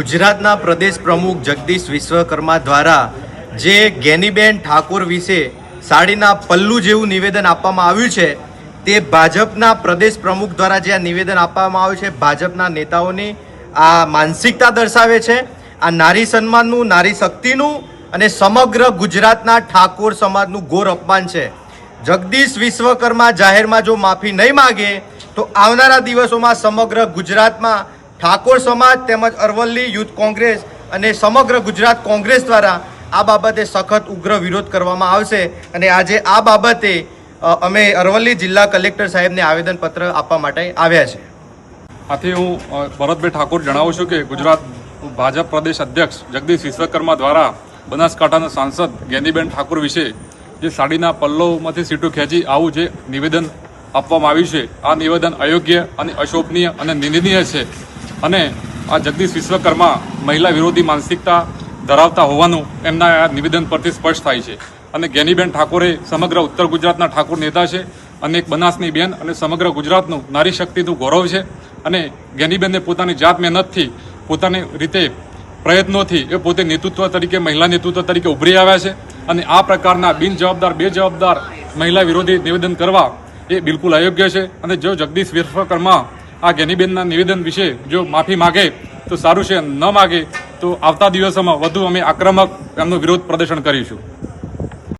ગુજરાતના પ્રદેશ પ્રમુખ જગદીશ વિશ્વકર્મા દ્વારા જે ગેનીબેન ઠાકોર વિશે સાડીના પલ્લુ જેવું નિવેદન આપવામાં આવ્યું છે, તે ભાજપના પ્રદેશ પ્રમુખ દ્વારા જે આ નિવેદન આપવામાં આવ્યું છે, ભાજપના નેતાઓની આ માનસિકતા દર્શાવે છે. આ નારી સન્માનનું, નારી શક્તિનું અને સમગ્ર ગુજરાતના ઠાકોર સમાજનું ઘોર અપમાન છે. જગદીશ વિશ્વકર્મા જાહેરમાં જો માફી નહીં માગે તો આવનારા દિવસોમાં સમગ્ર ગુજરાતમાં ઠાકોર સમાજ તેમજ અરવલ્લી યુથ કોંગ્રેસ અને સમગ્ર ગુજરાત કોંગ્રેસ દ્વારા આ બાબતે સખત ઉગ્ર વિરોધ કરવામાં આવશે. અને આજે આ બાબતે અમે અરવલ્લી જિલ્લા કલેક્ટર સાહેબને આવેદનપત્ર આપવા માટે આવ્યા છે. આથી હું ભરતભાઈ ઠાકોર જણાવું છું કે ગુજરાત ભાજપ પ્રદેશ અધ્યક્ષ જગદીશ વિશ્વકર્મા દ્વારા બનાસકાંઠાના સાંસદ ગેનીબેન ઠાકોર વિશે જે સાડીના પલ્લોમાંથી સીટો ખેંચી આવું જે નિવેદન આપવામાં આવ્યું છે, આ નિવેદન અયોગ્ય અને અશોભનીય અને નિંદનીય છે. અને આ જગદીશ વિશ્વકર્મા મહિલા વિરોધી માનસિકતા ધરાવતા હોવાનું એમના આ નિવેદન પરથી સ્પષ્ટ થાય છે. અને ગેનીબેન ઠાકોરે સમગ્ર ઉત્તર ગુજરાતના ઠાકોર નેતા છે અને એક બનાસની બેન અને સમગ્ર ગુજરાતનું નારી શક્તિનું ગૌરવ છે. અને ગેનીબેનને પોતાની જાત મહેનતથી, પોતાની રીતે પ્રયત્નોથી એ પોતે નેતૃત્વ તરીકે, મહિલા નેતૃત્વ તરીકે ઉભરી આવ્યા છે. અને આ પ્રકારના બિનજવાબદાર, બેજવાબદાર મહિલા વિરોધી નિવેદન કરવા એ બિલકુલ અયોગ્ય છે. અને જો જગદીશ વિશ્વકર્મા આ ગેનીબેનના નિવેદન વિશે જો માફી માગે તો સારું છે, ન માગે તો આવતા દિવસોમાં વધુ અમે આક્રમક એમનો વિરોધ પ્રદર્શન કરીશું.